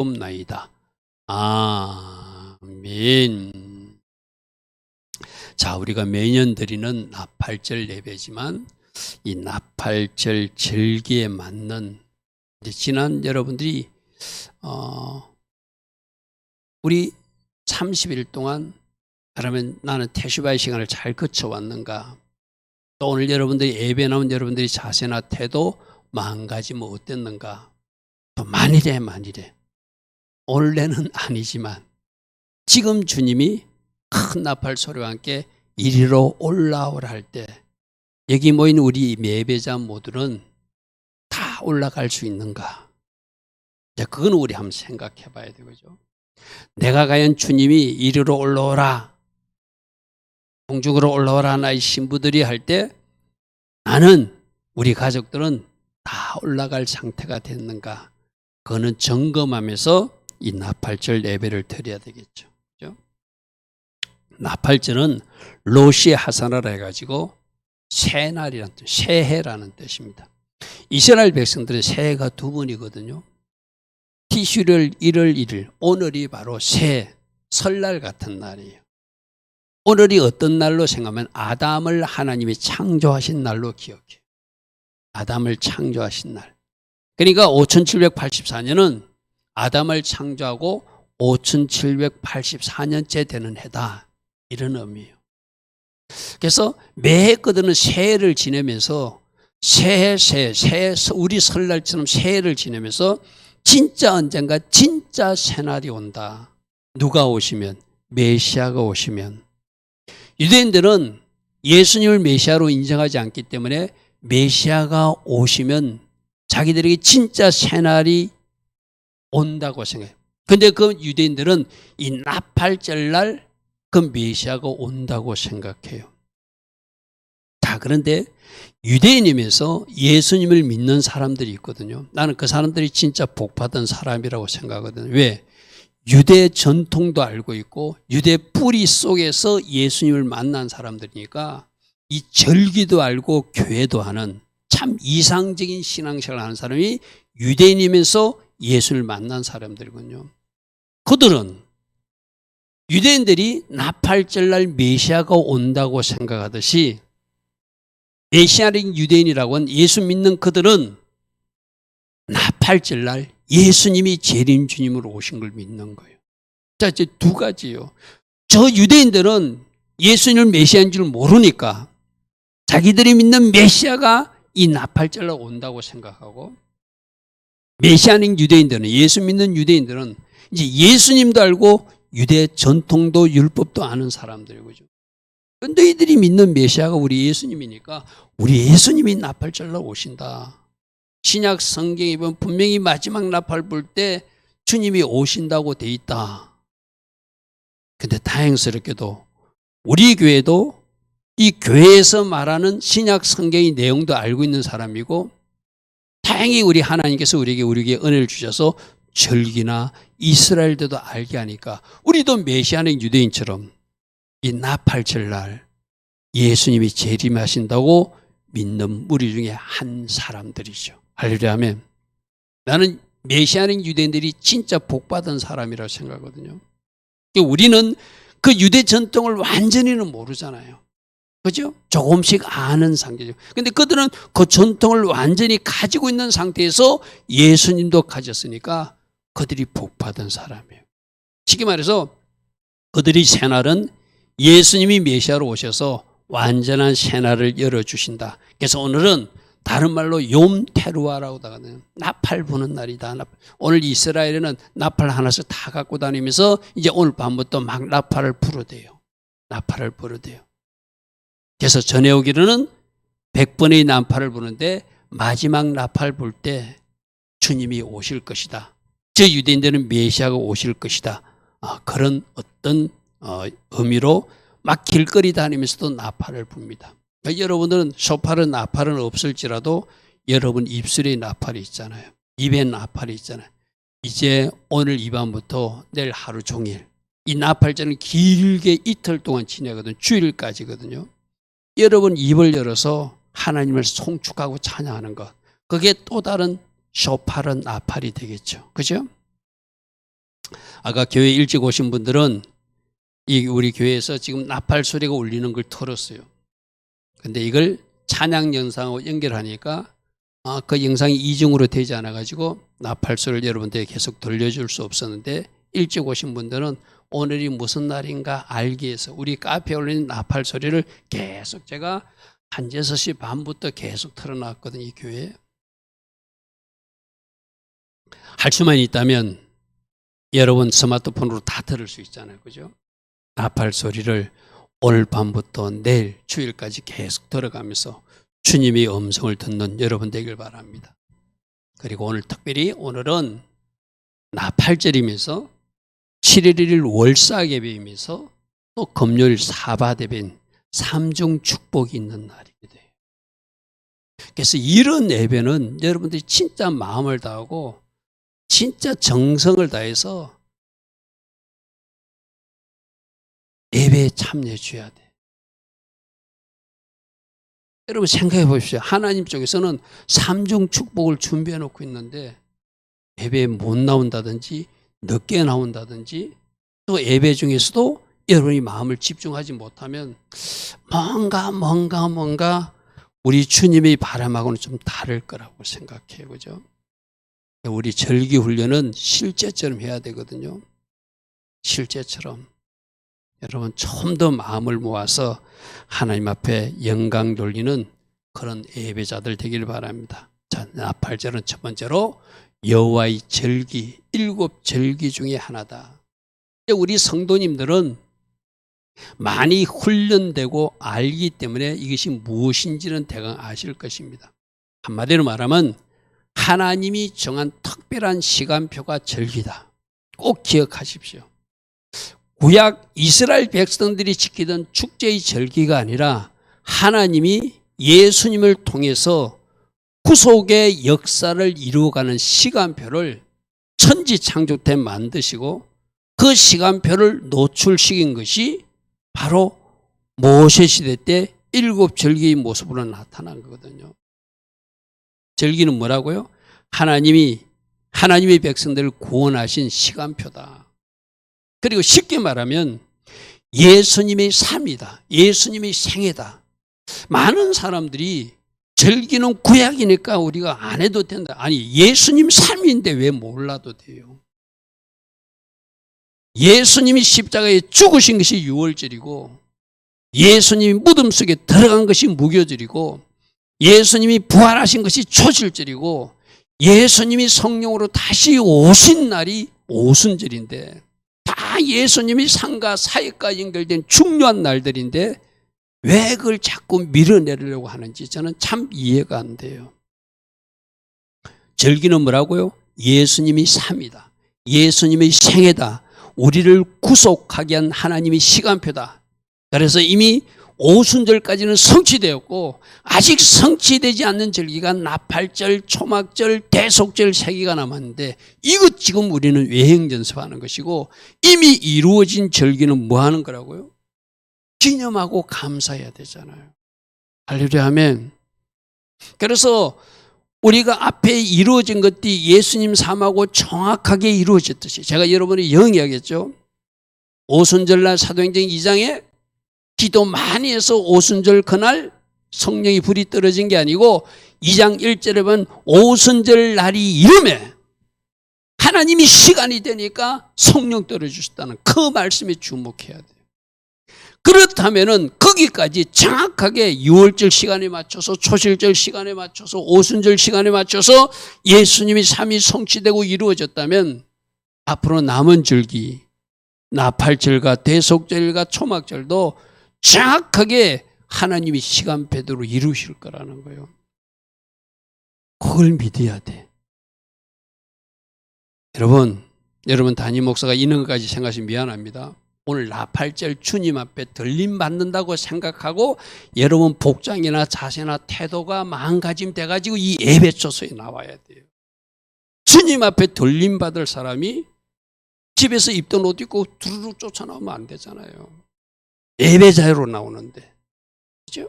기쁨나이다. 아멘. 자, 우리가 매년 드리는 나팔절 예배지만 이 나팔절 절기에 맞는 이제 지난 여러분들이 우리 30일 동안 그러면 나는 태슈바의 시간을 잘 거쳐왔는가? 또 오늘 여러분들이 예배 나온 여러분들이 자세나 태도 마음가짐 어땠는가? 또 만일에 원래는 아니지만 지금 주님이 큰 나팔 소리와 함께 이리로 올라오라 할 때 여기 모인 우리 예배자 모두는 다 올라갈 수 있는가? 이제 그건 우리 한번 생각해 봐야 되죠. 내가 과연 주님이 이리로 올라오라, 공중으로 올라오라 나의 신부들이 할 때 나는, 우리 가족들은 다 올라갈 상태가 됐는가? 그거는 점검하면서 이 나팔절 예배를 드려야 되겠죠. 그렇죠? 나팔절은 로시 하사나라 해가지고 새날이라는 뜻, 새해라는 뜻입니다. 이스라엘 백성들의 새해가 두 번이거든요. 티슈를 1월 1일, 오늘이 바로 새, 설날 같은 날이에요. 오늘이 어떤 날로 생각하면 아담을 하나님이 창조하신 날로 기억해요. 아담을 창조하신 날. 그러니까 5784년은 아담을 창조하고 5784년째 되는 해다. 이런 의미예요. 그래서 매해 그들은 새해를 지내면서 새해, 우리 설날처럼 새해를 지내면서 진짜 언젠가 진짜 새날이 온다. 누가 오시면? 메시아가 오시면. 유대인들은 예수님을 메시아로 인정하지 않기 때문에 메시아가 오시면 자기들에게 진짜 새날이 온다고 생각해요. 그런데 그 유대인들은 이 나팔절날 그 메시아가 온다고 생각해요. 자, 그런데 유대인이면서 예수님을 믿는 사람들이 있거든요. 나는 그 사람들이 진짜 복받은 사람이라고 생각하거든요. 왜? 유대 전통도 알고 있고 유대 뿌리 속에서 예수님을 만난 사람들이니까 이 절기도 알고 교회도 하는 참 이상적인 신앙생활을 하는 사람이 유대인이면서 예수를 만난 사람들이거든요. 그들은 유대인들이 나팔절날 메시아가 온다고 생각하듯이 메시아적인 유대인이라고 하는 예수 믿는 그들은 나팔절날 예수님이 재림 주님으로 오신 걸 믿는 거예요. 자, 이제 두 가지요. 저 유대인들은 예수님을 메시아인 줄 모르니까 자기들이 믿는 메시아가 이 나팔절날 온다고 생각하고, 메시아인 유대인들은, 예수 믿는 유대인들은 이제 예수님도 알고 유대 전통도 율법도 아는 사람들이죠. 그런데 이들이 믿는 메시아가 우리 예수님이니까 우리 예수님이 나팔절날 오신다. 신약 성경에 보면 분명히 마지막 나팔 불 때 주님이 오신다고 돼 있다. 근데 다행스럽게도 우리 교회도 이 교회에서 말하는 신약 성경의 내용도 알고 있는 사람이고, 다행히 우리 하나님께서 우리에게 은혜를 주셔서 절기나 이스라엘들도 알게 하니까 우리도 메시아는 유대인처럼 이 나팔절날 예수님이 재림하신다고 믿는 무리 중에 한 사람들이죠. 할렐루야, 아멘. 나는 메시아는 유대인들이 진짜 복받은 사람이라고 생각하거든요. 우리는 그 유대 전통을 완전히는 모르잖아요. 그죠? 조금씩 아는 상태죠. 근데 그들은 그 전통을 완전히 가지고 있는 상태에서 예수님도 가졌으니까 그들이 복받은 사람이에요. 쉽게 말해서 그들이 새날은 예수님이 메시아로 오셔서 완전한 새날을 열어주신다. 그래서 오늘은 다른 말로 욤 테루아라고 하거든요. 나팔 부는 날이다. 오늘 이스라엘에는 나팔 하나씩 다 갖고 다니면서 이제 오늘 밤부터 막 나팔을 불어대요. 나팔을 불어대요. 그래서 전해 오기로는 100번의 나팔을 부는데 마지막 나팔 불 때 주님이 오실 것이다. 저 유대인들은 메시아가 오실 것이다. 그런 어떤 의미로 막 길거리 다니면서도 나팔을 붑니다. 여러분들은 소팔은 나팔은 없을지라도 여러분 입술에 나팔이 있잖아요. 입에 나팔이 있잖아요. 이제 오늘 이 밤부터 내일 하루 종일 이 나팔절은 길게 이틀 동안 지내거든요. 주일까지거든요. 여러분 입을 열어서 하나님을 송축하고 찬양하는 것, 그게 또 다른 소팔은 나팔이 되겠죠. 그죠? 아까 교회 일찍 오신 분들은 우리 교회에서 지금 나팔 소리가 울리는 걸 들었어요. 근데 이걸 찬양 영상하고 연결하니까 그 영상이 이중으로 되지 않아가지고 나팔 소리를 여러분들에게 계속 들려줄 수 없었는데, 일찍 오신 분들은 오늘이 무슨 날인가 알기 위해서 우리 카페에 올리는 나팔 소리를 계속 제가 한 6시 반부터 계속 틀어놨거든요. 이 교회에. 할 수만 있다면 여러분 스마트폰으로 다 들을 수 있잖아요. 그죠? 나팔 소리를 오늘 밤부터 내일 주일까지 계속 들어가면서 주님의 음성을 듣는 여러분 되길 바랍니다. 그리고 오늘 특별히 오늘은 나팔절이면서 7월 1일 월사예배이면서 또 금요일 사바대배인 삼중 축복이 있는 날이기도 해요. 그래서 이런 예배는 여러분들이 진짜 마음을 다하고 진짜 정성을 다해서 예배에 참여해 줘야 돼. 여러분 생각해 보십시오. 하나님 쪽에서는 삼중 축복을 준비해 놓고 있는데 예배에 못 나온다든지 늦게 나온다든지 또 예배 중에서도 여러분이 마음을 집중하지 못하면 뭔가 우리 주님의 바람하고는 좀 다를 거라고 생각해요. 그죠? 우리 절기 훈련은 실제처럼 해야 되거든요. 실제처럼. 여러분 좀 더 마음을 모아서 하나님 앞에 영광 돌리는 그런 예배자들 되길 바랍니다. 자, 나팔절은 첫 번째로 여호와의 절기, 7절기 중에 하나다. 우리 성도님들은 많이 훈련되고 알기 때문에 이것이 무엇인지는 대강 아실 것입니다. 한마디로 말하면 하나님이 정한 특별한 시간표가 절기다. 꼭 기억하십시오. 구약 이스라엘 백성들이 지키던 축제의 절기가 아니라 하나님이 예수님을 통해서 구속의 역사를 이루어가는 시간표를 천지창조 때 만드시고 그 시간표를 노출시킨 것이 바로 모세 시대 때 7절기의 모습으로 나타난 거거든요. 절기는 뭐라고요? 하나님의 백성들을 구원하신 시간표다. 그리고 쉽게 말하면 예수님의 삶이다. 예수님의 생애다. 많은 사람들이 절기는 구약이니까 우리가 안 해도 된다. 아니, 예수님 삶인데 왜 몰라도 돼요? 예수님이 십자가에 죽으신 것이 유월절이고 예수님이 무덤 속에 들어간 것이 무교절이고 예수님이 부활하신 것이 초실절이고 예수님이 성령으로 다시 오신 날이 오순절인데 다 예수님이 삶과 사역과 연결된 중요한 날들인데 왜 그걸 자꾸 밀어내려고 하는지 저는 참 이해가 안 돼요. 절기는 뭐라고요? 예수님이 삶이다. 예수님의 생애다. 우리를 구속하게 한 하나님의 시간표다. 그래서 이미 오순절까지는 성취되었고 아직 성취되지 않는 절기가 나팔절, 초막절, 대속절 3개가 남았는데 이것 지금 우리는 외행연습하는 것이고 이미 이루어진 절기는 뭐 하는 거라고요? 기념하고 감사해야 되잖아요. 할렐루야 아멘. 그래서 우리가 앞에 이루어진 것들이 예수님 삶하고 정확하게 이루어졌듯이 제가 여러분이 영이야겠죠. 오순절날 사도행전 2장에 기도 많이 해서 오순절 그날 성령이 불이 떨어진 게 아니고 2장 1절에 보면 오순절 날이 이름에 하나님이 시간이 되니까 성령 떨어주셨다는 그 말씀에 주목해야 돼요. 그렇다면은 거기까지 정확하게 6월절 시간에 맞춰서 초실절 시간에 맞춰서 오순절 시간에 맞춰서 예수님의 삶이 성취되고 이루어졌다면 앞으로 남은 절기 나팔절과 대속절과 초막절도 정확하게 하나님이 시간표대로 이루실 거라는 거예요. 그걸 믿어야 돼. 여러분 담임 목사가 이런 것까지 생각하시면 미안합니다. 오늘 나팔절 주님 앞에 들림 받는다고 생각하고 여러분 복장이나 자세나 태도가 마음가짐 돼가지고 이 예배 초소에 나와야 돼요. 주님 앞에 들림 받을 사람이 집에서 입던 옷 입고 두루룩 쫓아나오면 안 되잖아요. 예배자로 나오는데. 그죠?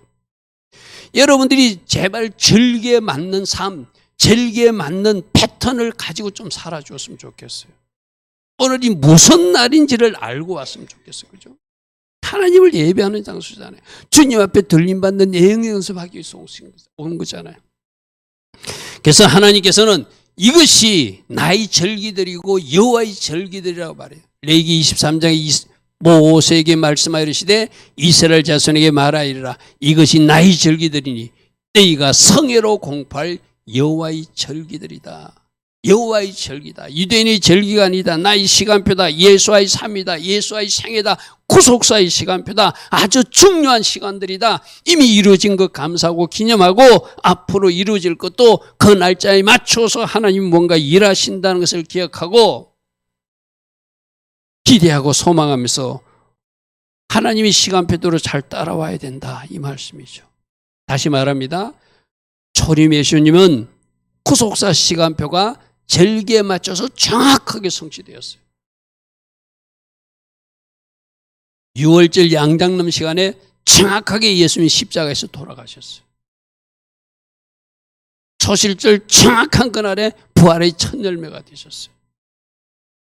여러분들이 제발 절기에 맞는 삶, 절기에 맞는 패턴을 가지고 좀 살아주었으면 좋겠어요. 오늘이 무슨 날인지를 알고 왔으면 좋겠어요. 그죠? 하나님을 예배하는 장소잖아요. 주님 앞에 들림받는 예행 연습하기 위해서 오는 거잖아요. 그래서 하나님께서는 이것이 나의 절기들이고 여호와의 절기들이라고 말해요. 레위기 23장에 모세에게 말씀하여 이르시되 이스라엘 자손에게 말하이르라. 이것이 나의 절기들이니 너희가 성회로 공포할 여호와의 절기들이다. 여호와의 절기다. 유대인의 절기가 아니다. 나의 시간표다. 예수와의 삶이다. 예수와의 생애다. 구속사의 시간표다. 아주 중요한 시간들이다. 이미 이루어진 것 감사하고 기념하고 앞으로 이루어질 것도 그 날짜에 맞춰서 하나님 뭔가 일하신다는 것을 기억하고 기대하고 소망하면서 하나님의 시간표대로 잘 따라와야 된다. 이 말씀이죠. 다시 말합니다. 초림 예수님은 구속사 시간표가 절기에 맞춰서 정확하게 성취되었어요. 6월절 양장름 시간에 정확하게 예수님이 십자가에서 돌아가셨어요. 초실절 정확한 그날에 부활의 첫 열매가 되셨어요.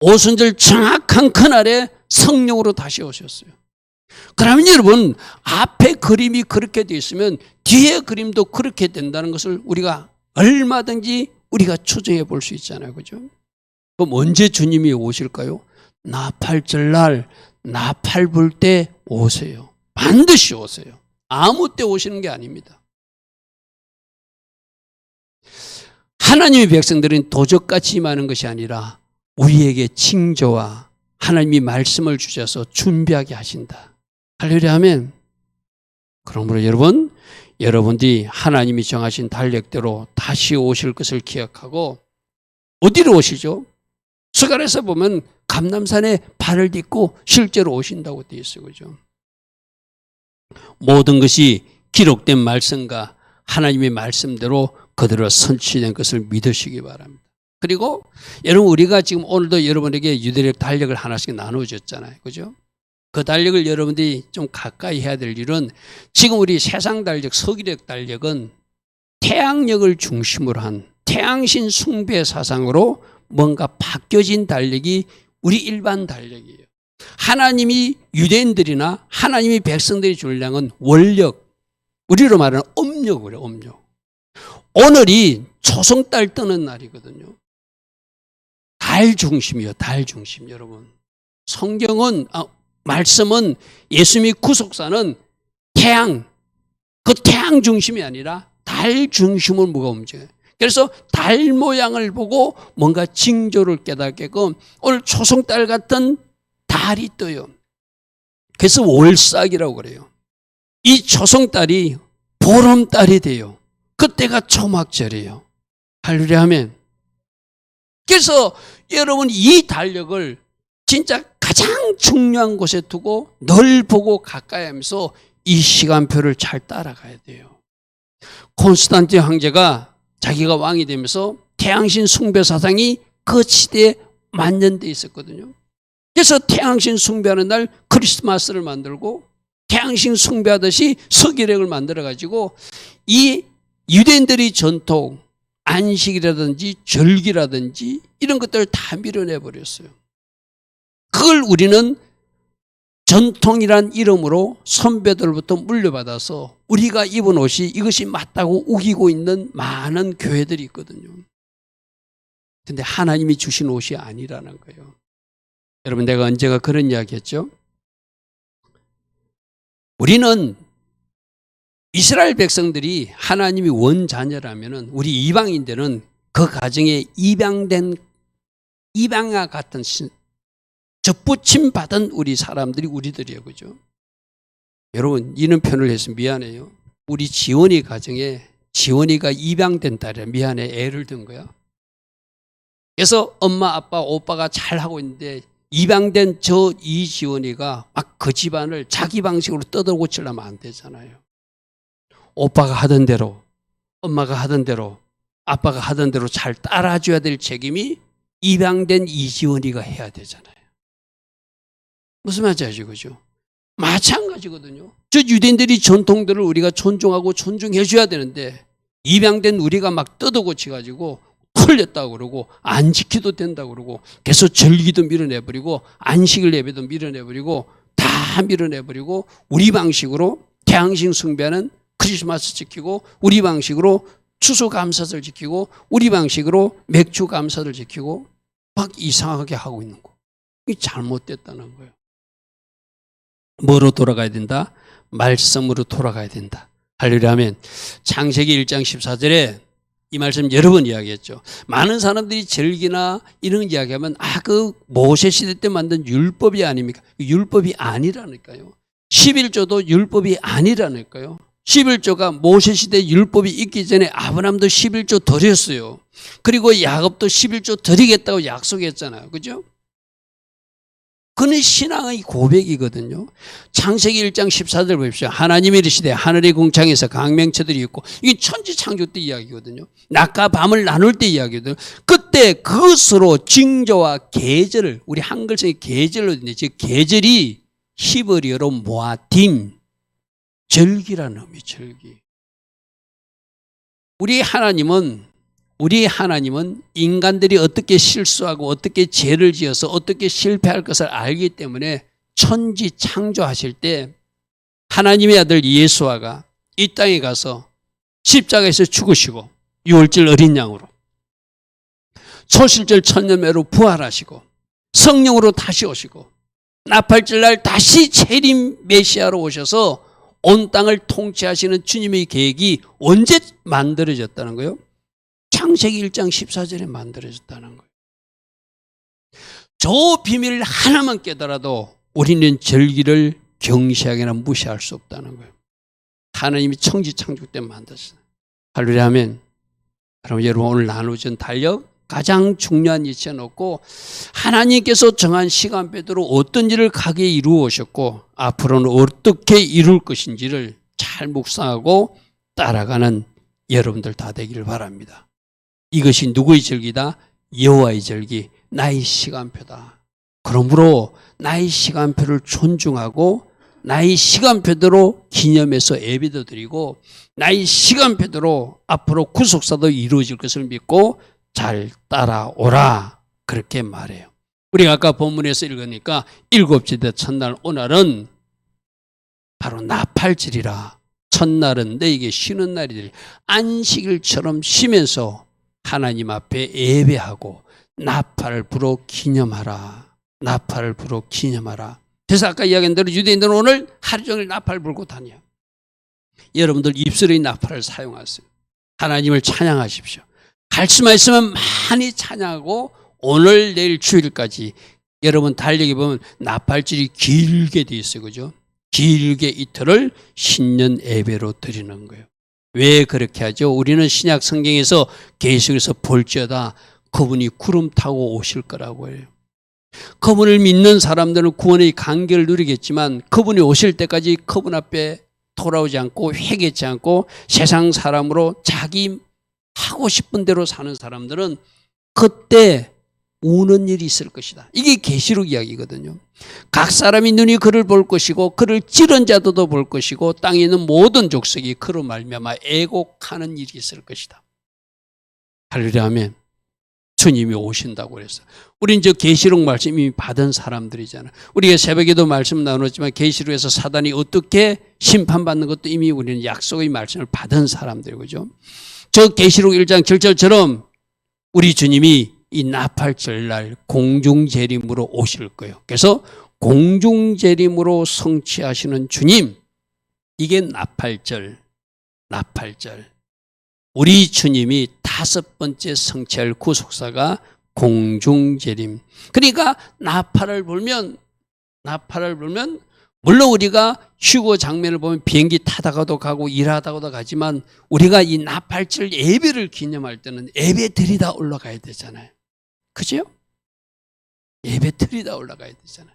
오순절 정확한 그날에 성령으로 다시 오셨어요. 그러면 여러분, 앞에 그림이 그렇게 되어 있으면 뒤에 그림도 그렇게 된다는 것을 우리가 얼마든지 우리가 추정해 볼 수 있잖아요. 그죠? 그럼 언제 주님이 오실까요? 나팔절날 나팔 불 때 오세요. 반드시 오세요. 아무 때 오시는 게 아닙니다. 하나님의 백성들은 도적같이 임하는 것이 아니라 우리에게 징조와 하나님이 말씀을 주셔서 준비하게 하신다. 할렐루야 하면, 그러므로 여러분들이 하나님이 정하신 달력대로 다시 오실 것을 기억하고, 어디로 오시죠? 스가랴서 보면 감람산에 발을 딛고 실제로 오신다고 되어 있어요. 그죠? 모든 것이 기록된 말씀과 하나님의 말씀대로 그대로 선취된 것을 믿으시기 바랍니다. 그리고 여러분, 우리가 지금 오늘도 여러분에게 유대력 달력을 하나씩 나눠줬잖아요. 그죠? 그 달력을 여러분들이 좀 가까이 해야 될 일은, 지금 우리 세상 달력, 서기력 달력은 태양력을 중심으로 한 태양신 숭배 사상으로 뭔가 바뀌어진 달력이 우리 일반 달력이에요. 하나님이 유대인들이나 하나님이 백성들이 줄 양은 원력, 우리로 말하는 음력을 그래요. 음력. 오늘이 초성달 뜨는 날이거든요. 달 중심이요. 달 중심. 여러분, 성경은 말씀은 예수님의 구속사는 태양, 그 태양 중심이 아니라 달 중심을 뭐가 움직여요. 그래서 달 모양을 보고 뭔가 징조를 깨닫게끔 오늘 초성달 같은 달이 떠요. 그래서 월삭이라고 그래요. 이 초성달이 보름달이 돼요. 그때가 초막절이에요. 할렐루야 하면. 그래서 여러분, 이 달력을 진짜 가장 중요한 곳에 두고 늘 보고 가까이 하면서 이 시간표를 잘 따라가야 돼요. 콘스탄틴 황제가 자기가 왕이 되면서 태양신 숭배 사상이 그 시대에 만연되어 있었거든요. 그래서 태양신 숭배하는 날 크리스마스를 만들고 태양신 숭배하듯이 서기력을 만들어가지고 이 유대인들이 전통, 안식이라든지 절기라든지 이런 것들을 다 밀어내버렸어요. 그걸 우리는 전통이란 이름으로 선배들로부터 물려받아서 우리가 입은 옷이 이것이 맞다고 우기고 있는 많은 교회들이 있거든요. 근데 하나님이 주신 옷이 아니라는 거예요. 여러분, 내가 언제가 그런 이야기 했죠? 우리는 이스라엘 백성들이 하나님이 원자녀라면 우리 이방인들은 그 가정에 입양아 같은 접붙임 받은 우리 사람들이 우리들이에요. 그죠? 여러분, 이런 표현을 해서 미안해요. 우리 지원이 가정에 지원이가 입양된 딸이야. 미안해. 애를 든 거야. 그래서 엄마, 아빠, 오빠가 잘하고 있는데 입양된 저 이지원이가 막 그 집안을 자기 방식으로 뜯어고치려면 안 되잖아요. 오빠가 하던 대로, 엄마가 하던 대로, 아빠가 하던 대로 잘 따라줘야 될 책임이 입양된 이지원이가 해야 되잖아요. 무슨 말인지 아시죠? 그죠? 마찬가지거든요. 저 유대인들이 전통들을 우리가 존중하고 존중해 줘야 되는데 입양된 우리가 막 뜯어고치가지고 틀렸다고 그러고 안 지켜도 된다고 그러고 계속 절기도 밀어내버리고 안식일 예배도 밀어내버리고 다 밀어내버리고 우리 방식으로 태양신 숭배하는 크리스마스 지키고 우리 방식으로 추수감사절 지키고 우리 방식으로 맥주 감사를 지키고 막 이상하게 하고 있는 거. 이게 잘못됐다는 거예요. 뭐로 돌아가야 된다? 말씀으로 돌아가야 된다. 할렐루야 하면 창세기 1장 14절에 이 말씀 여러 번 이야기했죠. 많은 사람들이 절기나 이런 이야기하면 그 모세 시대 때 만든 율법이 아닙니까? 율법이 아니라니까요. 11조도 율법이 아니라니까요. 11조가 모세 시대 율법이 있기 전에 아브라함도 11조 드렸어요. 그리고 야곱도 11조 드리겠다고 약속했잖아요. 그죠? 그는 신앙의 고백이거든요. 창세기 1장 14절 보십시오. 하나님이 이르시되 하늘의 궁창에서 강명체들이 있고 이게 천지창조 때 이야기거든요. 낮과 밤을 나눌 때 이야기거든요. 그때 그것으로 징조와 계절을 우리 한글성의 계절로 있는데 즉 계절이 히브리어로 모아딘 절기라는 의미 절기. 우리 하나님은 인간들이 어떻게 실수하고 어떻게 죄를 지어서 어떻게 실패할 것을 알기 때문에 천지 창조하실 때 하나님의 아들 예수아가 이 땅에 가서 십자가에서 죽으시고 유월절 어린 양으로 초실절 천년매로 부활하시고 성령으로 다시 오시고 나팔절 날 다시 재림 메시아로 오셔서 온 땅을 통치하시는 주님의 계획이 언제 만들어졌다는 거예요? 창세기 1장 14절에 만들어졌다는 거예요. 저 비밀 하나만 깨달아도 우리는 절기를 경시하거나 무시할 수 없다는 거예요. 하나님이 천지 창조 때 만들었어요. 할렐루야 하면 여러분 오늘 나누어진 달력 가장 중요한 이치에 놓고 하나님께서 정한 시간표대로 어떤 일을 가게 이루어 오셨고 앞으로는 어떻게 이룰 것인지를 잘 묵상하고 따라가는 여러분들 다 되기를 바랍니다. 이것이 누구의 절기다? 여호와의 절기, 나의 시간표다. 그러므로 나의 시간표를 존중하고 나의 시간표대로 기념해서 예배도 드리고 나의 시간표대로 앞으로 구속사도 이루어질 것을 믿고 잘 따라오라 그렇게 말해요. 우리가 아까 본문에서 읽으니까 일곱째 첫날 오늘은 바로 나팔절이라. 첫날은 너에게 쉬는 날이들 안식일처럼 쉬면서 하나님 앞에 예배하고 나팔을 불어 기념하라. 나팔을 불어 기념하라. 그래서 아까 이야기한 대로 유대인들은 오늘 하루 종일 나팔 불고 다녀. 여러분들 입술의 나팔을 사용하세요. 하나님을 찬양하십시오. 갈 수만 있으면 많이 찬양하고 오늘 내일 주일까지 여러분 달력에 보면 나팔절이 길게 돼 있어요. 그죠? 길게 이틀을 신년 예배로 드리는 거예요. 왜 그렇게 하죠? 우리는 신약 성경에서 계시록에서 볼지어다 그분이 구름 타고 오실 거라고 해요. 그분을 믿는 사람들은 구원의 간격을 누리겠지만 그분이 오실 때까지 그분 앞에 돌아오지 않고 회개치 않고 세상 사람으로 자기 하고 싶은 대로 사는 사람들은 그때 우는 일이 있을 것이다. 이게 계시록 이야기거든요. 각 사람이 눈이 그를 볼 것이고 그를 찌른 자들도 볼 것이고 땅에 있는 모든 족속이 그로 말미암아 애곡하는 일이 있을 것이다. 할렐루야 하면 주님이 오신다고 그랬어요. 우린 저 계시록 말씀 이미 받은 사람들이잖아요. 우리가 새벽에도 말씀 나눴지만 계시록에서 사단이 어떻게 심판받는 것도 이미 우리는 약속의 말씀을 받은 사람들이죠. 저 계시록 1장 7절처럼 우리 주님이 이 나팔절날 공중재림으로 오실 거예요. 그래서 공중재림으로 성취하시는 주님, 이게 나팔절. 우리 주님이 5번째 성취할 구속사가 공중재림. 그러니까 나팔을 불면 물론 우리가 휴거 장면을 보면 비행기 타다가도 가고 일하다가도 가지만 우리가 이 나팔절 예배를 기념할 때는 예배 드리다 올라가야 되잖아요. 그죠? 예배 드리다 올라가야 되잖아요.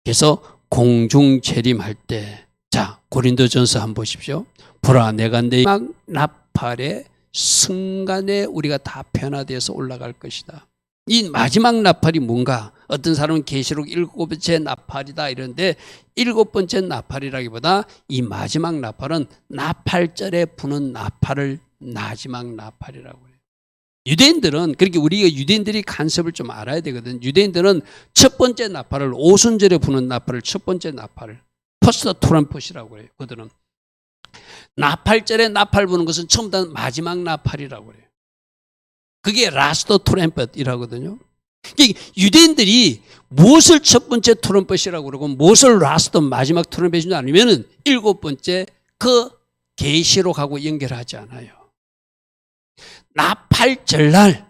그래서 공중재림할 때, 자 고린도전서 한번 보십시오. 보라 내가 내 막 나팔의 순간에 우리가 다 변화되어서 올라갈 것이다. 이 마지막 나팔이 뭔가? 어떤 사람은 계시록 7번째 나팔이다 이러는데 7번째 나팔이라기보다 이 마지막 나팔은 나팔절에 부는 나팔을 마지막 나팔이라고 해요. 유대인들은, 그렇게 우리가 유대인들이 간섭을 좀 알아야 되거든. 유대인들은 첫 번째 나팔을, 오순절에 부는 나팔을, 첫 번째 나팔을 퍼스트 트럼펫이라고 해요. 그들은 나팔절에 나팔 부는 것은 처음 다 마지막 나팔이라고 그래요. 그게 라스트 트럼펫이라거든요. 유대인들이 무엇을 첫 번째 트럼펫이라고 그러고 무엇을 라스트 마지막 트럼펫인 줄 아니면은 일곱 번째 그 계시록하고 연결하지 않아요. 나팔절날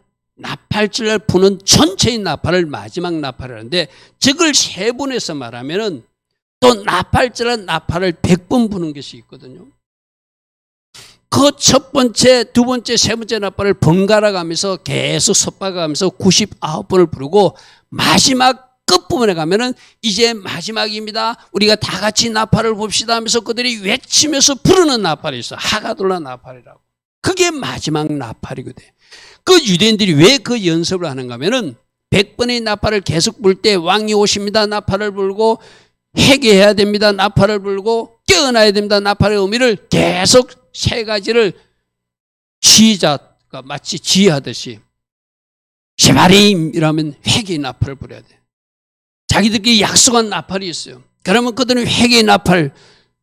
부는 전체의 나팔을 마지막 나팔이라는데, 저걸 세분해서 말하면은 또 나팔절날 나팔을 100번 부는 것이 있거든요. 그 첫 번째, 두 번째, 세 번째 나팔을 번갈아 가면서 계속 섞어가 가면서 99번을 부르고, 마지막 끝부분에 가면은 이제 마지막입니다, 우리가 다 같이 나팔을 봅시다 하면서 그들이 외치면서 부르는 나팔이 있어. 하가돌라 나팔이라고. 그게 마지막 나팔이거든. 그 유대인들이 왜 그 연습을 하는가 하면은 100번의 나팔을 계속 불 때 왕이 오십니다, 나팔을 불고, 회개해야 됩니다, 나팔을 불고, 깨어나야 됩니다, 나팔의 의미를 계속 세 가지를 지휘자가 마치 지휘하듯이, 쉐바림이라면 회개의 나팔을 불어야 돼. 자기들끼리 약속한 나팔이 있어요. 그러면 그들은 회개의 나팔,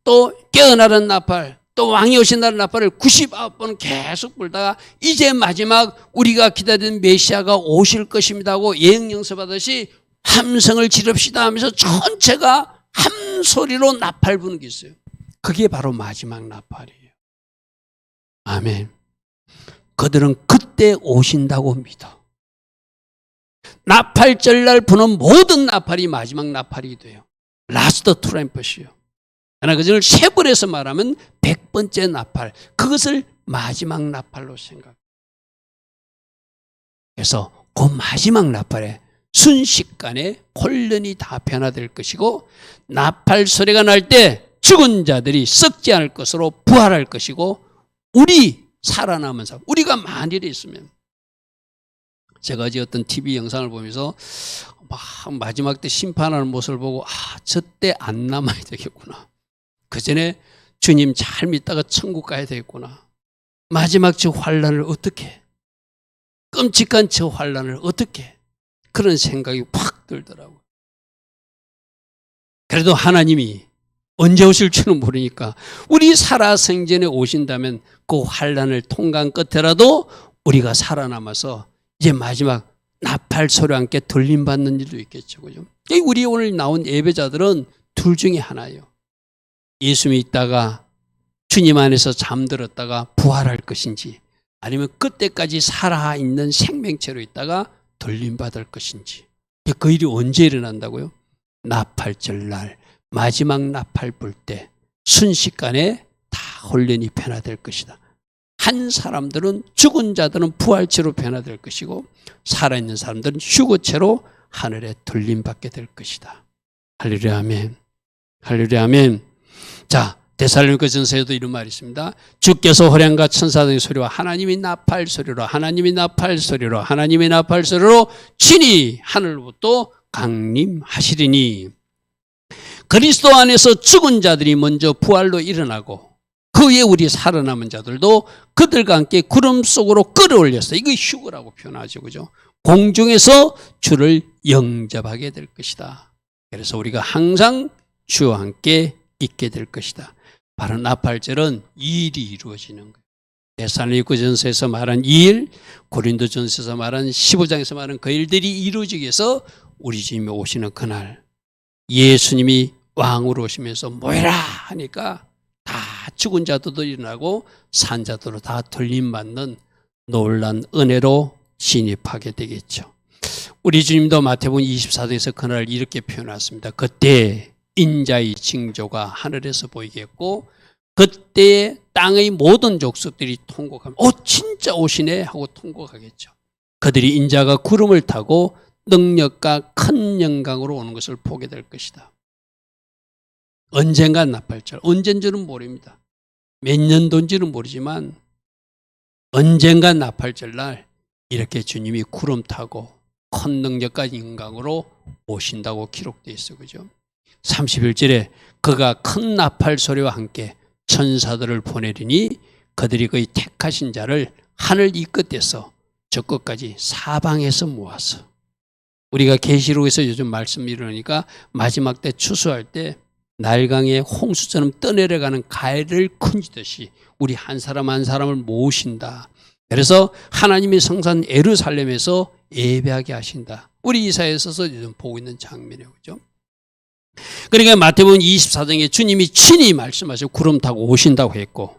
또 깨어나는 나팔, 또 왕이 오신다는 나팔을 99번 계속 불다가 이제 마지막 우리가 기다리는 메시아가 오실 것입니다 하고 예행 연습하듯이 함성을 지릅시다 하면서 전체가 한 소리로 나팔 부는 게 있어요. 그게 바로 마지막 나팔이에요. 아멘. 그들은 그때 오신다고 믿어. 나팔절날 부는 모든 나팔이 마지막 나팔이 돼요. 라스트 트럼펫이요. 그러나 그것을 세분해서 말하면 100번째 나팔, 그것을 마지막 나팔로 생각해요. 그래서 그 마지막 나팔에 순식간에 혼란이 다 변화될 것이고, 나팔 소리가 날 때 죽은 자들이 썩지 않을 것으로 부활할 것이고, 우리 살아남은 사람, 우리가 만일에 있으면, 제가 어제 어떤 TV 영상을 보면서 막 마지막 때 심판하는 모습을 보고, 저때 안 남아야 되겠구나. 그 전에 주님 잘 믿다가 천국 가야 되겠구나. 마지막 저 환란을 어떻게, 끔찍한 저 환란을 어떻게, 그런 생각이 팍 들더라고요. 그래도 하나님이 언제 오실 줄은 모르니까 우리 살아생전에 오신다면 그 환란을 통과한 끝에라도 우리가 살아남아서 이제 마지막 나팔 소리와 함께 들림받는 일도 있겠죠. 그죠? 우리 오늘 나온 예배자들은 둘 중에 하나예요. 예수 믿다가 주님 안에서 잠들었다가 부활할 것인지, 아니면 그때까지 살아있는 생명체로 있다가 들림받을 것인지. 그 일이 언제 일어난다고요? 나팔절날 마지막 나팔 불 때 순식간에 다 혼란이 변화될 것이다. 한 사람들은, 죽은 자들은 부활체로 변화될 것이고, 살아있는 사람들은 휴거체로 하늘에 들림받게 될 것이다. 할렐루야 아멘. 할렐루야 아멘. 자, 데살로니가전서에도 이런 말이 있습니다. 주께서 호령과 천사들의 소리와 하나님의 나팔 소리로, 하나님의 나팔 소리로, 하나님의 나팔 소리로 친히 하늘부터 강림하시리니, 그리스도 안에서 죽은 자들이 먼저 부활로 일어나고, 그 위에 우리 살아남은 자들도 그들과 함께 구름 속으로 끌어올렸어. 이거 휴거라고 표현하죠. 그죠? 공중에서 주를 영접하게 될 것이다. 그래서 우리가 항상 주와 함께 있게 될 것이다. 바로 나팔절은 이 일이 이루어지는 거예요. 데살로니가전서에서 말한 이 일, 고린도전서에서 말한 15장에서 말한 그 일들이 이루어지기 위해서 우리 주님이 오시는 그날, 예수님이 왕으로 오시면서 모여라 하니까 다 죽은 자들도 일어나고 산 자들도 다 들림받는 놀란 은혜로 진입하게 되겠죠. 우리 주님도 마태복음 24장에서 그날 이렇게 표현했습니다. 그때 인자의 징조가 하늘에서 보이겠고, 그때 땅의 모든 족속들이 통곡하면 진짜 오시네 하고 통곡하겠죠. 그들이 인자가 구름을 타고 능력과 큰 영광으로 오는 것을 보게 될 것이다. 언젠가 나팔절, 언젠지는 모릅니다. 몇 년도인지는 모르지만 언젠가 나팔절날 이렇게 주님이 구름 타고 큰 능력과 영광으로 오신다고 기록되어 있어요. 그죠? 31절에 그가 큰 나팔 소리와 함께 천사들을 보내리니 그들이 그의 택하신 자를 하늘 이 끝에서 저 끝까지 사방에서 모아서 우리가 계시록에서 요즘 말씀 이러니까 마지막 때 추수할 때 날강에 홍수처럼 떠내려가는 가해를 큰지듯이 우리 한 사람 한 사람을 모으신다. 그래서 하나님의 성산 예루살렘에서 예배하게 하신다. 우리 이사야서에서 요즘 보고 있는 장면이에요. 그죠? 그러니까 마태복음 24장에 주님이 친히 말씀하시고 구름 타고 오신다고 했고,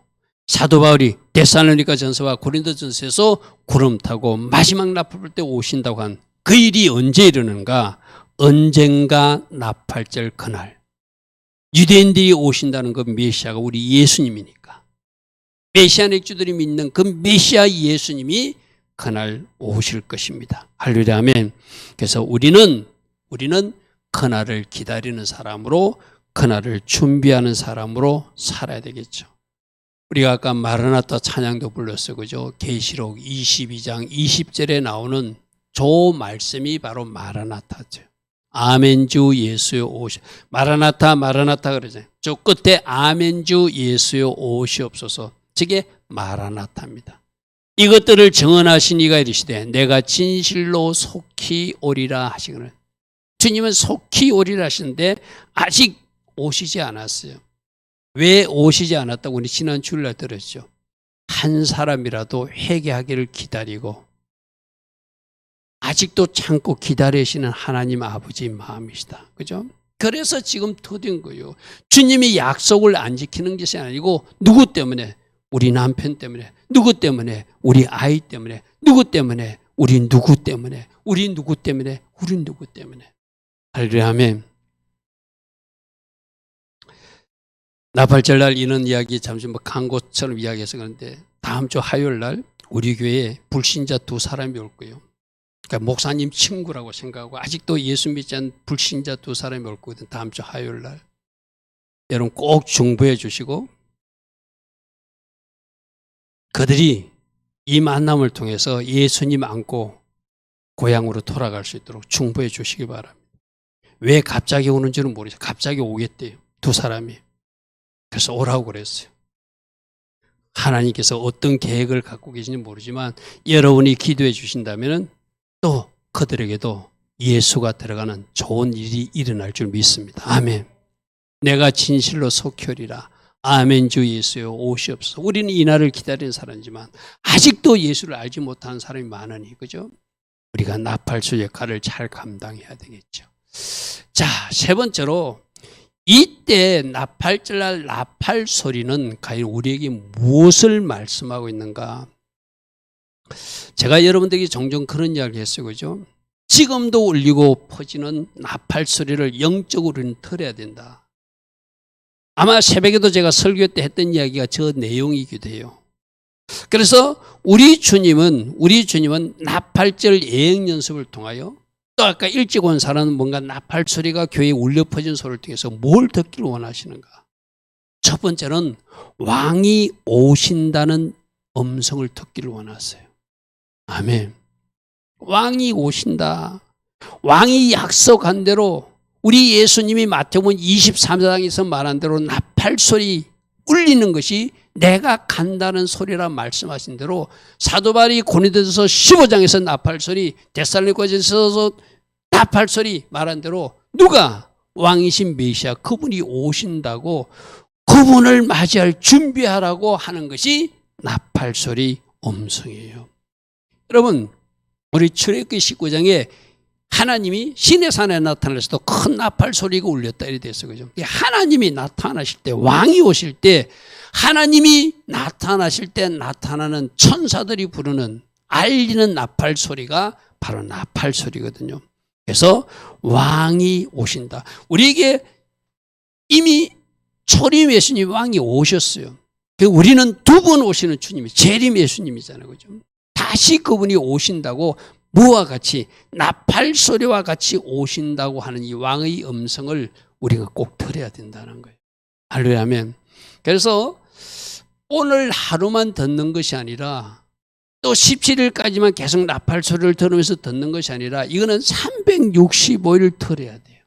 사도 바울이 데살로니가 전서와 고린도 전서에서 구름 타고 마지막 나팔 불 때 오신다고 한 그 일이 언제 이르는가? 언젠가 나팔절 그날 유대인들이 오신다는 그 메시아가 우리 예수님이니까, 메시아 맥주들이 믿는 그 메시아 예수님이 그날 오실 것입니다. 할렐루야 아멘. 그래서 우리는 그날을 기다리는 사람으로, 그날을 준비하는 사람으로 살아야 되겠죠. 우리가 아까 마라나타 찬양도 불렀어요. 그죠? 계시록 22장 20절에 나오는 저 말씀이 바로 마라나타죠. 아멘주 예수여 오시. 마라나타 마라나타 그러잖아요. 저 끝에 아멘주 예수여 오시옵소서. 저게 마라나타입니다. 이것들을 증언하신 이가 이르시되 내가 진실로 속히 오리라 하시거늘. 주님은 속히 오리라 하시는데 아직 오시지 않았어요. 왜 오시지 않았다고 우리 지난 주일날 들었죠. 한 사람이라도 회개하기를 기다리고 아직도 참고 기다리시는 하나님 아버지 마음이시다. 그죠? 그래서 지금 더딘 거예요. 주님이 약속을 안 지키는 것이 아니고 누구 때문에? 우리 남편 때문에, 누구 때문에? 우리 아이 때문에, 누구 때문에? 우리 누구 때문에, 우리 누구 때문에, 우리 누구 때문에. 할렐루야 아멘. 나팔절날 이런 이야기 잠시 광고처럼 이야기해서 그런데 다음 주 화요일 날 우리 교회에 불신자 2사람이 올 거예요. 그러니까 목사님 친구라고 생각하고 아직도 예수 믿지 않는 불신자 2사람이 올 거거든. 다음 주 화요일 날. 여러분 꼭 중보해 주시고 그들이 이 만남을 통해서 예수님 안고 고향으로 돌아갈 수 있도록 중보해 주시기 바랍니다. 왜 갑자기 오는지는 모르겠어요. 갑자기 오겠대요. 2사람이. 그래서 오라고 그랬어요. 하나님께서 어떤 계획을 갖고 계신지 모르지만 여러분이 기도해 주신다면 또 그들에게도 예수가 들어가는 좋은 일이 일어날 줄 믿습니다. 아멘. 내가 진실로 속혀리라. 아멘 주 예수여 오시옵소서. 우리는 이날을 기다리는 사람이지만 아직도 예수를 알지 못하는 사람이 많으니 그죠? 우리가 나팔수 역할을 잘 감당해야 되겠죠. 자, 세 번째로 이때 나팔절날 나팔 소리는 과연 우리에게 무엇을 말씀하고 있는가? 제가 여러분들에게 종종 그런 이야기를 했어요. 그죠? 지금도 울리고 퍼지는 나팔 소리를 영적으로는 들어야 된다. 아마 새벽에도 제가 설교 때 했던 이야기가 저 내용이기도 해요. 그래서 우리 주님은 나팔절 예행 연습을 통하여 또 아까 일찍 온 사람은 뭔가 나팔 소리가 교회에 울려 퍼진 소리를 통해서 뭘 듣기를 원하시는가? 첫 번째는 왕이 오신다는 음성을 듣기를 원하세요. 아멘. 왕이 오신다. 왕이 약속한 대로 우리 예수님이 마태복음 23장에서 말한 대로 나팔 소리 울리는 것이 내가 간다는 소리라 말씀하신 대로 사도 바울이 고린도전서 15장에서 나팔 소리, 데살로니가전서에서 나팔 소리 말한 대로 누가 왕이신 메시아 그분이 오신다고 그분을 맞이할 준비하라고 하는 것이 나팔 소리 음성이에요. 여러분 우리 출애굽기 19장에 하나님이 시내산에 나타나서도 큰 나팔 소리가 울렸다 이래 됐어요. 그죠? 하나님이 나타나실 때 왕이 오실 때 하나님이 나타나실 때 나타나는 천사들이 부르는 알리는 나팔 소리가 바로 나팔 소리거든요. 그래서 왕이 오신다. 우리에게 이미 초림 예수님 왕이 오셨어요. 우리는 2번 오시는 주님이 재림 예수님이잖아요. 그죠? 다시 그분이 오신다고 무와 같이 나팔 소리와 같이 오신다고 하는 이 왕의 음성을 우리가 꼭 들어야 된다는 거예요. 할렐루야 아멘. 그래서 오늘 하루만 듣는 것이 아니라 또 17일까지만 계속 나팔 소리를 들으면서 듣는 것이 아니라 이거는 365일 들어야 돼요.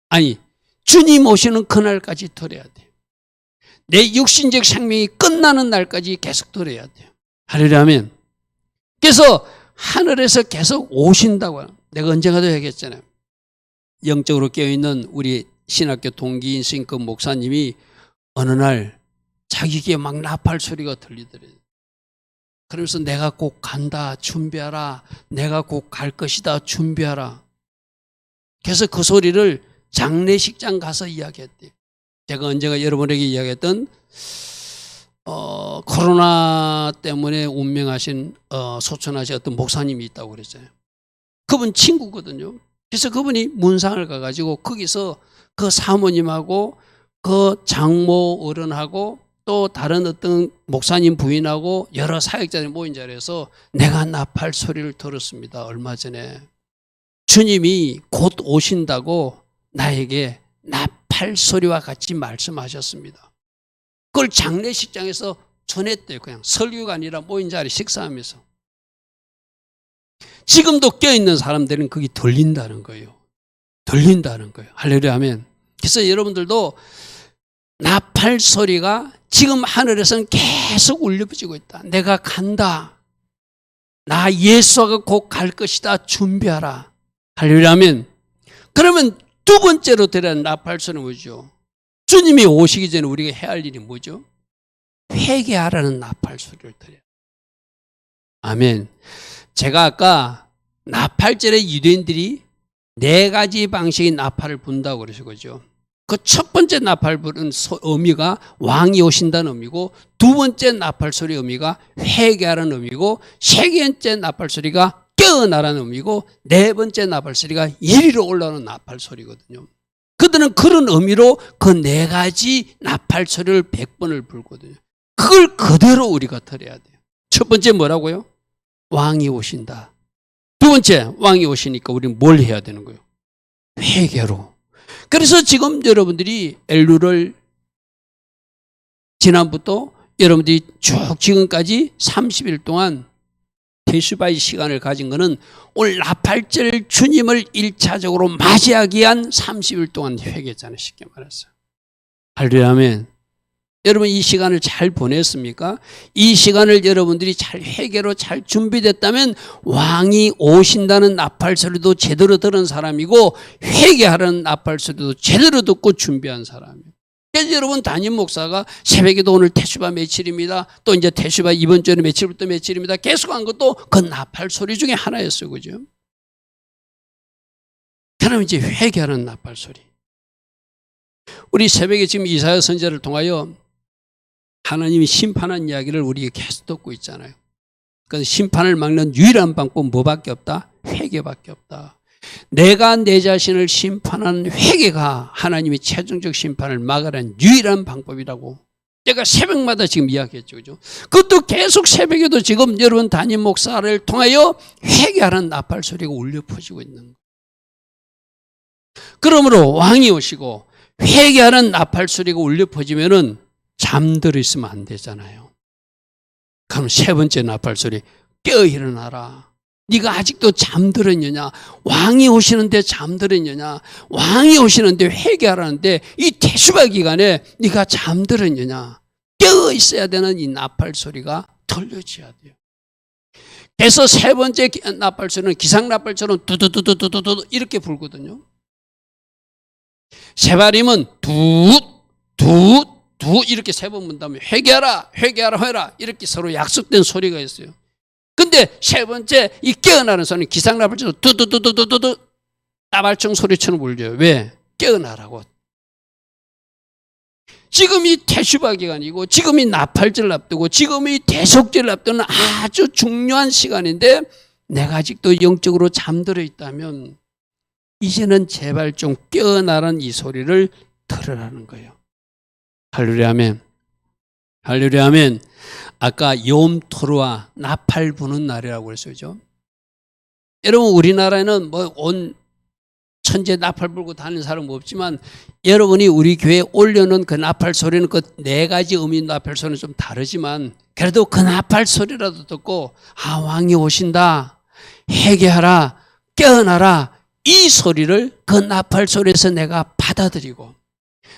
아니 주님 오시는 그날까지 들어야 돼요. 내 육신적 생명이 끝나는 날까지 계속 들어야 돼요. 할렐루야 아멘. 그래서 하늘에서 계속 오신다고. 내가 언젠가도 얘기했잖아요. 영적으로 깨어있는 우리 신학교 동기인 그 목사님이 어느 날 자기 귀에 막 나팔 소리가 들리더래요. 그러면서 내가 곧 간다, 준비하라. 내가 곧 갈 것이다, 준비하라. 그래서 그 소리를 장례식장 가서 이야기했대요. 제가 언젠가 여러분에게 이야기했던 코로나 때문에 운명하신 소천하신 어떤 목사님이 있다고 그랬잖아요. 그분 친구거든요. 그래서 그분이 문상을 가가지고 거기서 그 사모님하고 그 장모 어른하고 또 다른 어떤 목사님 부인하고 여러 사역자들이 모인 자리에서 내가 나팔 소리를 들었습니다. 얼마 전에 주님이 곧 오신다고 나에게 나팔 소리와 같이 말씀하셨습니다. 그걸 장례식장에서 전했대요. 그냥 설교가 아니라 모인 자리 식사하면서. 지금도 껴있는 사람들은 그게 들린다는 거예요. 들린다는 거예요. 할렐루야 하면. 그래서 여러분들도 나팔 소리가 지금 하늘에서는 계속 울려지고 있다. 내가 간다. 나 예수가 곧 갈 것이다. 준비하라. 할렐루야 하면. 그러면 두 번째로 들어야 하는 나팔 소리는 뭐죠? 주님이 오시기 전에 우리가 해야 할 일이 뭐죠? 회개하라는 나팔 소리를 드려요. 아멘. 제가 아까 나팔절에 유대인들이 4가지 방식의 나팔을 분다고 그러시거죠. 그 첫 번째 나팔 부는 의미가 왕이 오신다는 의미고, 두 번째 나팔 소리 의미가 회개하라는 의미고, 세 번째 나팔 소리가 깨어나라는 의미고, 네 번째 나팔 소리가 이리로 올라오는 나팔 소리거든요. 그들은 그런 의미로 그 4가지 나팔 소리를 100번을 불거든요. 그걸 그대로 우리가 들어야 돼요. 첫 번째 뭐라고요? 왕이 오신다. 두 번째, 왕이 오시니까 우리는 뭘 해야 되는 거예요? 회개로. 그래서 지금 여러분들이 엘루를 지난부터 여러분들이 쭉 지금까지 30일 동안 대수바의 시간을 가진 것은 오늘 나팔절 주님을 1차적으로 맞이하기 위한 30일 동안 회개했잖아요. 쉽게 말해서. 할렐루야 아멘. 여러분 이 시간을 잘 보냈습니까? 이 시간을 여러분들이 잘 회개로 잘 준비됐다면 왕이 오신다는 나팔 소리도 제대로 들은 사람이고, 회개하라는 나팔 소리도 제대로 듣고 준비한 사람이에요. 그래서 여러분 담임 목사가 새벽에도 오늘 태수바 며칠입니다. 또 이제 태수바 이번 주에는 며칠부터 며칠입니다. 계속한 것도 그 나팔 소리 중에 하나였어요. 그죠? 그럼 이제 회개하는 나팔 소리. 우리 새벽에 지금 이사야 선지자를 통하여 하나님이 심판한 이야기를 우리에게 계속 듣고 있잖아요. 그래서 심판을 막는 유일한 방법 뭐밖에 없다? 회개밖에 없다. 내가 내 자신을 심판하는 회개가 하나님이 최종적 심판을 막으라는 유일한 방법이라고 제가 새벽마다 지금 이야기했죠. 그죠? 그것도 계속 새벽에도 지금 여러분 담임 목사를 통하여 회개하는 나팔 소리가 울려 퍼지고 있는 거예요. 그러므로 왕이 오시고 회개하는 나팔 소리가 울려 퍼지면은 잠들어 있으면 안 되잖아요. 그럼 세 번째 나팔 소리, 깨어 일어나라. 네가 아직도 잠들어 있느냐? 왕이 오시는데 잠들어 있느냐? 왕이 오시는데 회개하라는데 이 태수바 기간에 네가 잠들어 있느냐? 깨어 있어야 되는 이 나팔 소리가 들려져야 돼요. 그래서 세 번째 나팔 소리는 기상 나팔처럼 두두두두두두 이렇게 불거든요. 세바림은 두 이렇게 3번 문 다음에 회개하라 회라 이렇게 서로 약속된 소리가 있어요. 근데 세 번째 이 깨어나는 소리는 기상나팔처럼 두두두두두두 나발총 소리처럼 울려요. 왜? 깨어나라고. 지금이 태수바 기간이고 지금이 나팔절 앞두고 지금이 대속절 앞두는 아주 중요한 시간인데 내가 아직도 영적으로 잠들어 있다면 이제는 제발 좀 깨어나라는 이 소리를 들으라는 거예요. 할렐루야 아멘. 할렐루야 아멘. 아까 욤토르와 나팔 부는 날이라고 그랬어요. 여러분 우리나라에는 뭐 온 천재 나팔 불고 다니는 사람은 없지만 여러분이 우리 교회에 올려놓은 그 나팔 소리는 그 4가지 의미 나팔 소리는 좀 다르지만 그래도 그 나팔 소리라도 듣고 아 왕이 오신다. 회개하라. 깨어나라. 이 소리를 그 나팔 소리에서 내가 받아들이고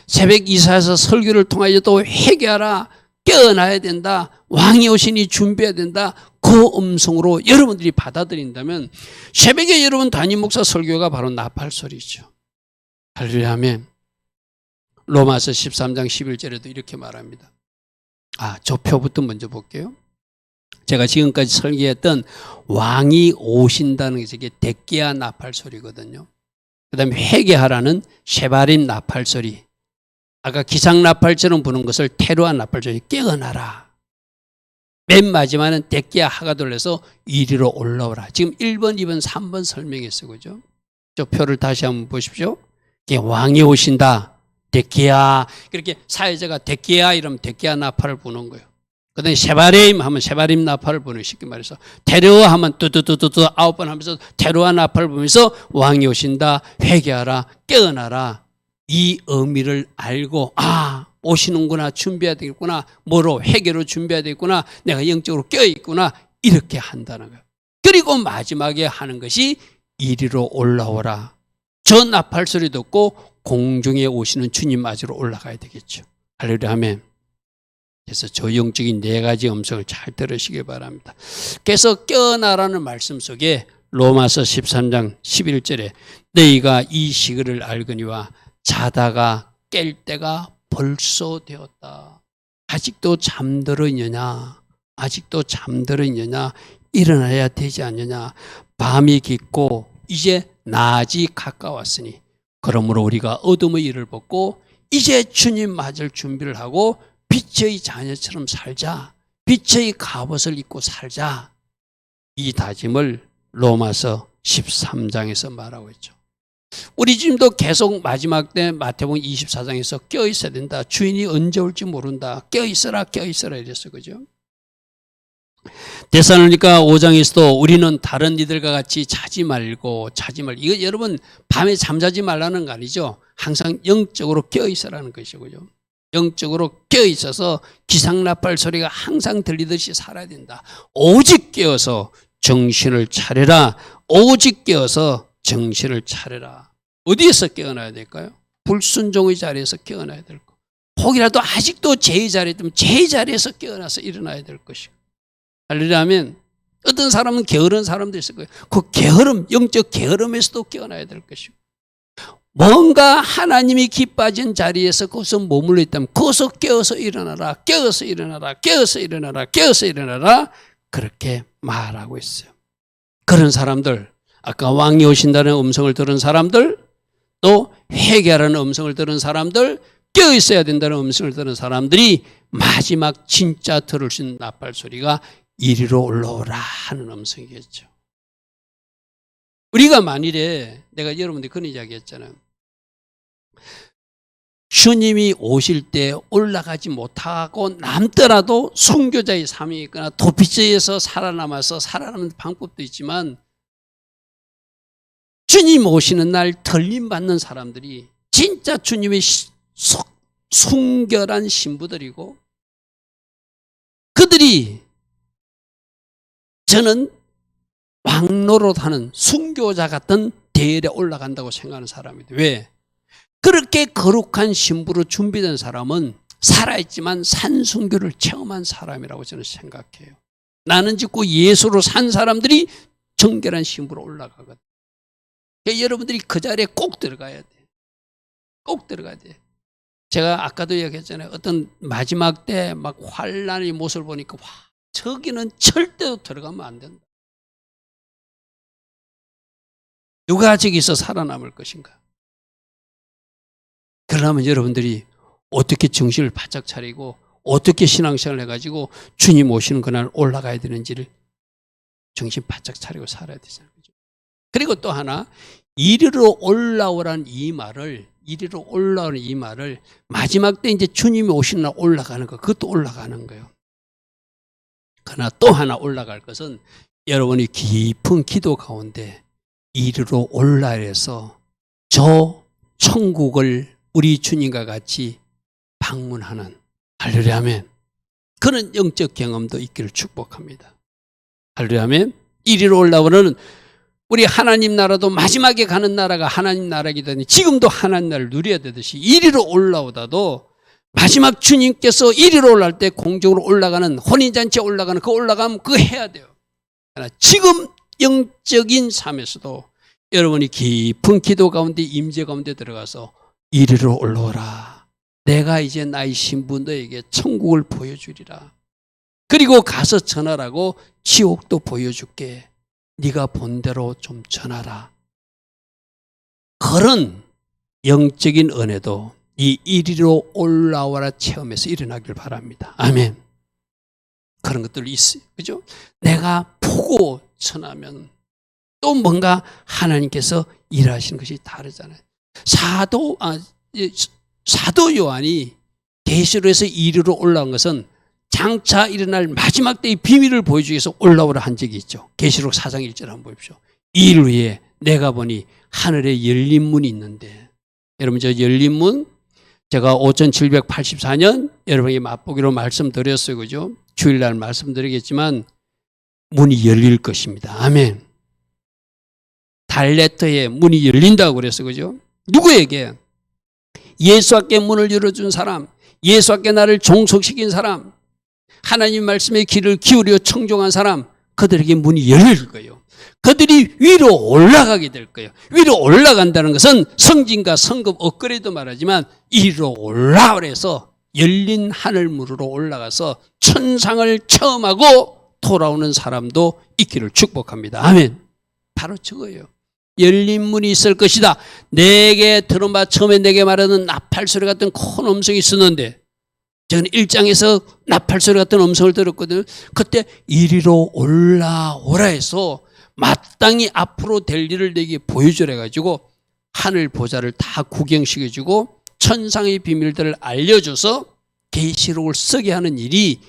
새벽 이사에서 설교를 통하여 또 회개하라. 깨어나야 된다. 왕이 오시니 준비해야 된다. 그 음성으로 여러분들이 받아들인다면 새벽에 여러분 담임 목사 설교가 바로 나팔 소리죠. 할렐루야 하면 로마서 13장 11절에도 이렇게 말합니다. 저 표부터 먼저 볼게요. 제가 지금까지 설계했던 왕이 오신다는 게 이게 데키아 나팔 소리거든요. 그 다음에 회개하라는 쉐바림 나팔 소리. 아까 기상 나팔처럼 부는 것을 테루아 나팔 소리. 깨어나라. 맨 마지막은 데키아 하가돌에서 이리로 올라오라. 지금 1번, 2번, 3번 설명했어요. 그죠? 저 표를 다시 한번 보십시오. 왕이 오신다. 데키아. 그렇게 사회자가 데키아 이러면 데키아 나팔을 부는 거예요. 그 다음에 쉐바림 하면 쉐바림 나팔을 부는, 쉽게 말해서 테루아 하면 뚜뚜뚜뚜뚜 9번 하면서 테루아 나팔을 부면서 왕이 오신다. 회개하라. 깨어나라. 이 의미를 알고 오시는구나, 준비해야 되겠구나, 뭐로 회개로 준비해야 되겠구나, 내가 영적으로 깨어있구나, 이렇게 한다는 거예요. 그리고 마지막에 하는 것이 이리로 올라오라. 저 나팔 소리 듣고 공중에 오시는 주님 맞으러 올라가야 되겠죠. 할렐루야 아멘. 그래서 저 영적인 네 가지 음성을 잘 들으시기 바랍니다. 그래서 깨어나라는 말씀 속에 로마서 13장 11절에 너희가 이 시기를 알거니와 자다가 깰 때가 벌써 되었다. 아직도 잠들어 있느냐? 아직도 잠들어 있느냐? 일어나야 되지 않느냐? 밤이 깊고 이제 낮이 가까웠으니 그러므로 우리가 어둠의 일을 벗고 이제 주님 맞을 준비를 하고 빛의 자녀처럼 살자. 빛의 갑옷을 입고 살자. 이 다짐을 로마서 13장에서 말하고 있죠. 우리 지금도 계속 마지막 때 마태복음 24장에서 껴있어야 된다. 주인이 언제 올지 모른다. 껴있어라 껴있어라 이랬어요. 그죠? 데살로니가 5장에서도 우리는 다른 이들과 같이 자지 말고 이거 여러분 밤에 잠자지 말라는 거 아니죠. 항상 영적으로 껴있어라는 것이죠. 그죠? 영적으로 껴있어서 기상나팔 소리가 항상 들리듯이 살아야 된다. 오직 깨어서 정신을 차려라. 오직 깨어서 정신을 차려라. 어디에서 깨어나야 될까요? 불순종의 자리에서 깨어나야 될 것. 혹이라도 아직도 제의 자리에 있다면 제의 자리에서 깨어나서 일어나야 될 것이고. 할렐루야 하면 어떤 사람은 게으른 사람도 있을 거예요. 그 게으름, 영적 게으름에서도 깨어나야 될 것이고. 뭔가 하나님이 기뻐하신 자리에서 거기서 머물러 있다면 거기서 깨어서 일어나라. 깨어서 일어나라. 깨어서 일어나라. 깨어서 일어나라. 그렇게 말하고 있어요. 그런 사람들, 아까 왕이 오신다는 음성을 들은 사람들, 또 회개하라는 음성을 들은 사람들, 깨어있어야 된다는 음성을 들은 사람들이 마지막 진짜 들을 수 있는 나팔 소리가 이리로 올라오라 하는 음성이겠죠. 우리가 만일에 내가 여러분들 그런 이야기 했잖아요. 주님이 오실 때 올라가지 못하고 남더라도 순교자의 삶이 있거나 도피처에서 살아남아서 살아남는 방법도 있지만 주님 오시는 날 덜림받는 사람들이 진짜 주님의 순결한 신부들이고 그들이 저는 왕노릇하는 순교자 같은 대열에 올라간다고 생각하는 사람이에요. 왜? 그렇게 거룩한 신부로 준비된 사람은 살아있지만 산순교를 체험한 사람이라고 저는 생각해요. 나는 짓고 예수로 산 사람들이 정결한 신부로 올라가거든. 그러니까 여러분들이 그 자리에 꼭 들어가야 돼. 꼭 들어가야 돼. 제가 아까도 얘기했잖아요. 어떤 마지막 때 막 환란의 모습을 보니까 와, 저기는 절대로 들어가면 안 된다. 누가 저기서 살아남을 것인가? 그러려면 여러분들이 어떻게 정신을 바짝 차리고 어떻게 신앙생활을 해가지고 주님 오시는 그날 올라가야 되는지를 정신 바짝 차리고 살아야 되잖아요. 그리고 또 하나, 이리로 올라오라는 이 말을 마지막 때 이제 주님이 오시는 날 올라가는 거, 그것도 올라가는 거예요. 그러나 또 하나 올라갈 것은 여러분이 깊은 기도 가운데 이리로 올라해서 저 천국을 우리 주님과 같이 방문하는, 할렐루야 아멘, 그런 영적 경험도 있기를 축복합니다. 할렐루야 아멘. 이리로 올라오는 우리 하나님 나라도 마지막에 가는 나라가 하나님 나라이기 때문에 지금도 하나님 나라를 누려야 되듯이 이리로 올라오다도 마지막 주님께서 이리로 올라갈 때 공중으로 올라가는 혼인잔치에 올라가는 그 올라가면 그거 해야 돼요. 그러나 지금 영적인 삶에서도 여러분이 깊은 기도 가운데 임재 가운데 들어가서 이리로 올라오라. 내가 이제 나의 신부 너에게 천국을 보여주리라. 그리고 가서 전하라고 지옥도 보여줄게. 네가 본 대로 좀 전하라. 그런 영적인 은혜도 이 이리로 올라와라 체험에서 일어나길 바랍니다. 아멘. 그런 것들이 있어요. 그죠? 내가 보고 전하면 또 뭔가 하나님께서 일하시는 것이 다르잖아요. 사도 요한이 계시록에서 이리로 올라온 것은 장차 일어날 마지막 때의 비밀을 보여주기 위해서 올라오라 한 적이 있죠. 계시록 4장 1절 한번 보십시오. 이 일 후에 내가 보니 하늘에 열린 문이 있는데, 여러분 저 열린 문 제가 5784년 여러분에게 맛보기로 말씀드렸어요. 그죠? 주일날 말씀드리겠지만 문이 열릴 것입니다. 아멘. 달레터에 문이 열린다고 그랬어요. 그죠? 누구에게? 예수께 문을 열어준 사람, 예수께 나를 종속시킨 사람, 하나님 말씀의 귀를 기울여 청종한 사람, 그들에게 문이 열릴 거예요. 그들이 위로 올라가게 될 거예요. 위로 올라간다는 것은 성진과 성급 업그레이드 말하지만 이리로 올라오래서 열린 하늘문으로 올라가서 천상을 체험하고 돌아오는 사람도 있기를 축복합니다. 아멘. 바로 저거예요. 열린 문이 있을 것이다. 내게 들은 바 처음에 내게 말하는 나팔소리 같은 큰 음성이 있었는데, 저는 1장에서 나팔소리 같은 음성을 들었거든요. 그때 이리로 올라오라 해서 마땅히 앞으로 될 일을 내게 보여주라 해가지고 하늘 보좌를 다 구경시켜주고 천상의 비밀들을 알려줘서 계시록을 쓰게 하는 일이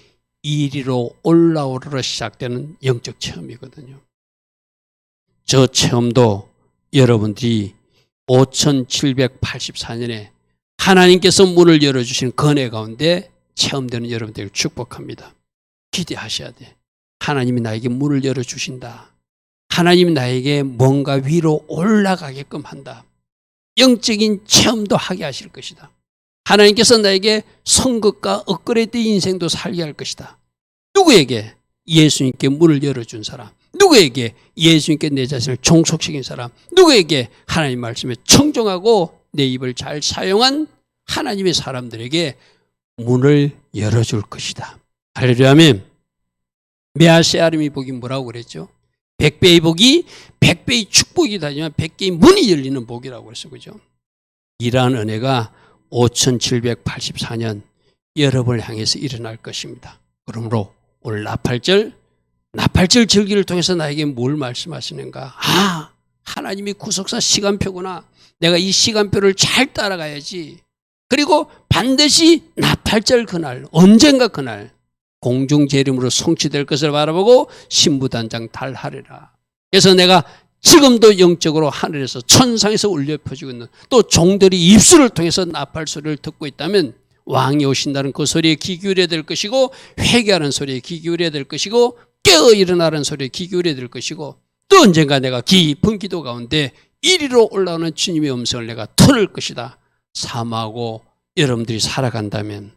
이리로 올라오라 시작되는 영적 체험이거든요. 저 체험도 여러분들이 5784년에 하나님께서 문을 열어주신 은혜 가운데 체험되는 여러분들을 축복합니다. 기대하셔야 돼. 하나님이 나에게 문을 열어주신다. 하나님이 나에게 뭔가 위로 올라가게끔 한다. 영적인 체험도 하게 하실 것이다. 하나님께서 나에게 성급과 업그레이드 인생도 살게 할 것이다. 누구에게? 예수님께 문을 열어준 사람. 누구에게? 예수님께 내 자신을 종속시킨 사람. 누구에게? 하나님 말씀에 청종하고 내 입을 잘 사용한 하나님의 사람들에게 문을 열어줄 것이다. 할렐루야. 아멘. 메아세아림이 복이 뭐라고 그랬죠? 100배의 복이 100배의 축복이다 하지만 100개의 문이 열리는 복이라고 그랬어요. 그죠? 이러한 은혜가 5784년 여러분을 향해서 일어날 것입니다. 그러므로 오늘 나팔절 절기를 통해서 나에게 뭘 말씀하시는가? 아, 하나님이 구속사 시간표구나. 내가 이 시간표를 잘 따라가야지. 그리고 반드시 나팔절 그날, 언젠가 그날 공중재림으로 성취될 것을 바라보고 신부단장 달하리라. 그래서 내가 지금도 영적으로 하늘에서 천상에서 울려 퍼지고 있는, 또 종들이 입술을 통해서 나팔 소리를 듣고 있다면 왕이 오신다는 그 소리에 귀 기울여야 될 것이고, 회개하는 소리에 귀 기울여야 될 것이고, 깨어 일어나는 소리에 귀 기울여야 될 것이고, 또 언젠가 내가 깊은 기도 가운데 이리로 올라오는 주님의 음성을 내가 들을 것이다 사모하고 여러분들이 살아간다면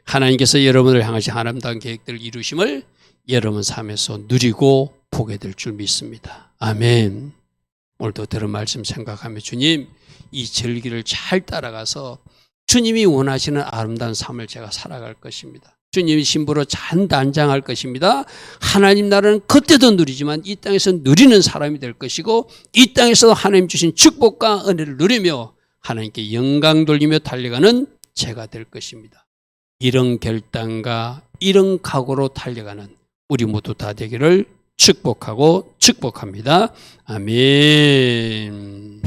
하나님께서 여러분을 향하신 아름다운 계획들을 이루심을 여러분 삶에서 누리고 보게 될 줄 믿습니다. 아멘. 오늘도 들은 말씀 생각하며 주님, 이 절기를 잘 따라가서 주님이 원하시는 아름다운 삶을 제가 살아갈 것입니다. 주님이 신부로 잔단장할 것입니다. 하나님 나라는 그때도 누리지만 이 땅에서 누리는 사람이 될 것이고, 이 땅에서 하나님 주신 축복과 은혜를 누리며 하나님께 영광 돌리며 달려가는 제가 될 것입니다. 이런 결단과 이런 각오로 달려가는 우리 모두 다 되기를 축복하고 축복합니다. 아멘.